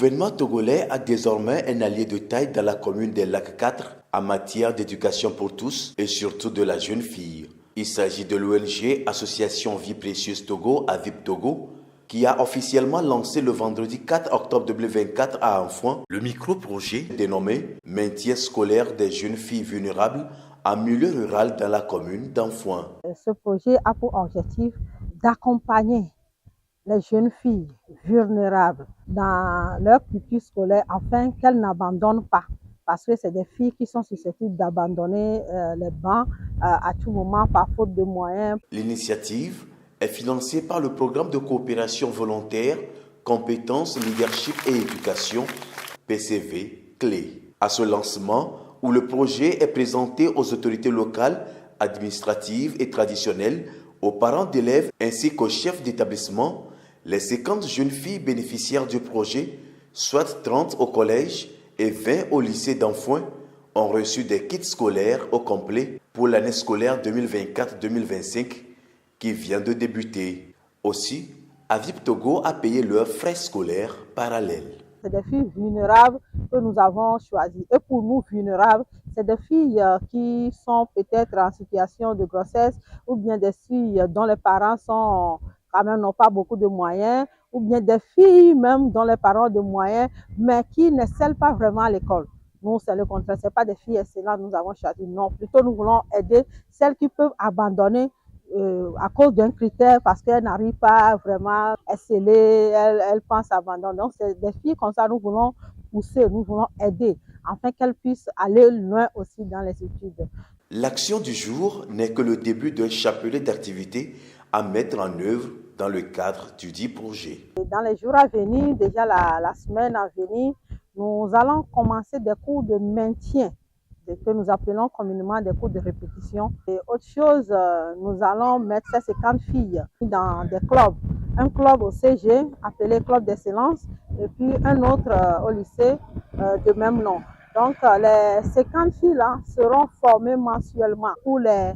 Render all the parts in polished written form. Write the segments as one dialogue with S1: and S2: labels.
S1: gouvernement togolais a désormais un allié de taille dans la commune des Lacs 4 en matière d'éducation pour tous et surtout de la jeune fille. Il s'agit de l'ONG Association Vie Précieuse Togo, AVIP Togo, qui a officiellement lancé le vendredi 4 octobre 2024 à Anfouan le micro-projet dénommé Maintien scolaire des jeunes filles vulnérables en milieu rural dans la commune d'Anfouan.
S2: Ce projet a pour objectif d'accompagner les jeunes filles vulnérables dans leur culture scolaire afin qu'elles n'abandonnent pas. Parce que c'est des filles qui sont susceptibles d'abandonner les bancs à tout moment par faute de moyens.
S1: L'initiative est financée par le programme de coopération volontaire, compétences, leadership et éducation, PCV Clé. À ce lancement, où le projet est présenté aux autorités locales, administratives et traditionnelles, aux parents d'élèves ainsi qu'aux chefs d'établissement, les 50 jeunes filles bénéficiaires du projet, soit 30 au collège et 20 au lycée d'Anfouan, ont reçu des kits scolaires au complet pour l'année scolaire 2024-2025 qui vient de débuter. Aussi, AVIP Togo a payé leurs frais scolaires parallèles.
S2: C'est des filles vulnérables que nous avons choisies. Et pour nous, vulnérables, c'est des filles qui sont peut-être en situation de grossesse ou bien des filles dont les parents sont quand même n'ont pas beaucoup de moyens ou bien des filles même dont les parents ont des moyens mais qui n'excellent pas vraiment à l'école. Nous, c'est le contraire. Ce n'est pas des filles excellentes nous avons choisi. Non, plutôt nous voulons aider celles qui peuvent abandonner à cause d'un critère parce qu'elles n'arrivent pas vraiment à exceller, elles pensent abandonner. Donc, c'est des filles comme ça, nous voulons pousser, nous voulons aider, afin qu'elles puissent aller loin aussi dans les études.
S1: L'action du jour n'est que le début d'un chapelet d'activités à mettre en œuvre dans le cadre du dit projet.
S2: Dans les jours à venir, déjà la semaine à venir, nous allons commencer des cours de maintien, que nous appelons communément des cours de répétition. Et autre chose, nous allons mettre ces 50 filles dans des clubs. Un club au CG appelé Club d'Excellence et puis un autre au lycée de même nom. Donc les 50 filles-là seront formées mensuellement pour les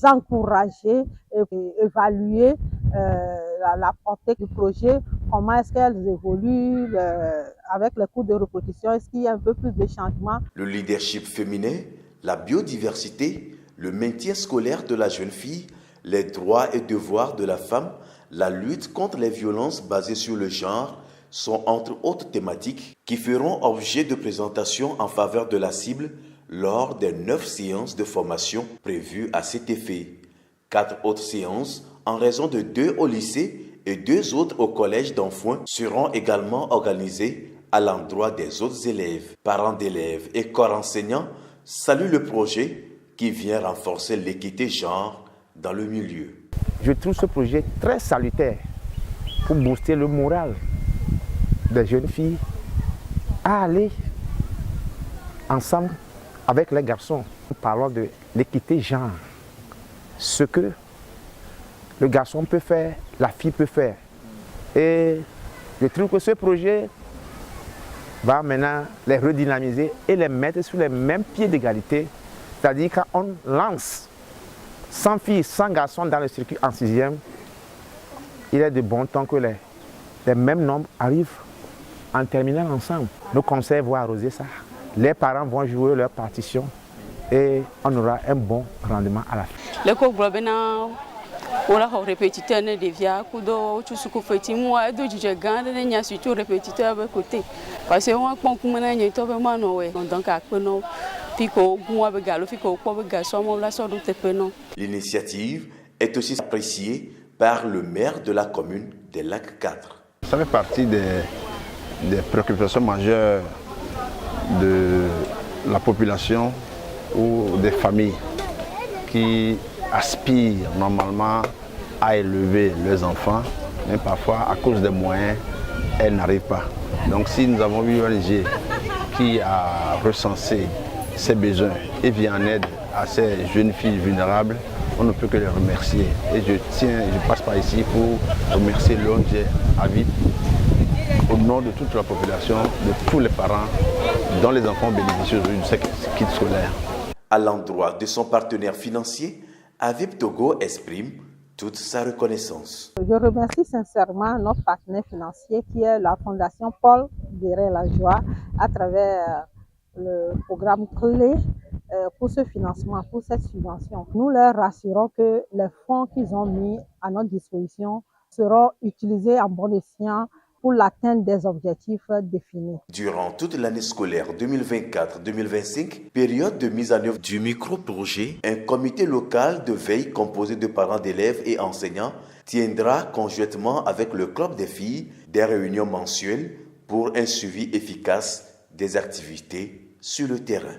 S2: encourager et évaluer la portée du projet, comment est-ce qu'elles évoluent avec les cours de répétition, est-ce qu'il y a un peu plus de changement.
S1: Le leadership féminin, la biodiversité, le maintien scolaire de la jeune fille, les droits et devoirs de la femme, la lutte contre les violences basées sur le genre sont entre autres thématiques qui feront objet de présentation en faveur de la cible lors des 9 séances de formation prévues à cet effet. 4 autres séances, en raison de 2 au lycée et 2 autres au collège d'Anfouan, seront également organisées à l'endroit des autres élèves. Parents d'élèves et corps enseignants saluent le projet qui vient renforcer l'équité genre dans le milieu.
S3: Je trouve ce projet très salutaire pour booster le moral des jeunes filles à aller ensemble avec les garçons. Nous parlons de l'équité genre. Ce que le garçon peut faire, la fille peut faire. Et je trouve que ce projet va maintenant les redynamiser et les mettre sur les mêmes pieds d'égalité. C'est-à-dire qu'on lance 100 filles, 100 garçons dans le circuit en 6e, il est de bon temps que les mêmes nombres arrivent en terminale ensemble. Nos conseils vont arroser ça. Les parents vont jouer leur partition et on aura un bon rendement à la fin.
S4: Le cours on a répétiteur ne devient kudo tout ce que fait moi do je garde ne nya surtout répétiteur avec côté parce que on prend comme na nya to be ma no we donc a peno fiko gwa be galo fiko ko be ga so mo la so do te peno.
S1: L'initiative est aussi appréciée par le maire de la commune des Lacs 4.
S5: Ça fait partie des préoccupations majeures de la population ou des familles qui aspirent normalement à élever leurs enfants, mais parfois à cause des moyens, elles n'arrivent pas. Donc si nous avons eu une ONG qui a recensé ces besoins et vient en aide à ces jeunes filles vulnérables, on ne peut que les remercier. Et je passe par ici pour remercier l'ONG AVIP au nom de toute la population, de tous les parents dont les enfants bénéficient de ce kit scolaire.
S1: À l'endroit de son partenaire financier, AVIP Togo exprime toute sa reconnaissance.
S2: Je remercie sincèrement notre partenaire financier qui est la Fondation Paul Guéret-Lajoie à travers le programme Clé pour ce financement, pour cette subvention. Nous leur rassurons que les fonds qu'ils ont mis à notre disposition seront utilisés en bon escient pour l'atteinte des objectifs définis.
S1: Durant toute l'année scolaire 2024-2025, période de mise en œuvre du micro-projet, un comité local de veille composé de parents d'élèves et enseignants tiendra conjointement avec le club des filles des réunions mensuelles pour un suivi efficace des activités sur le terrain.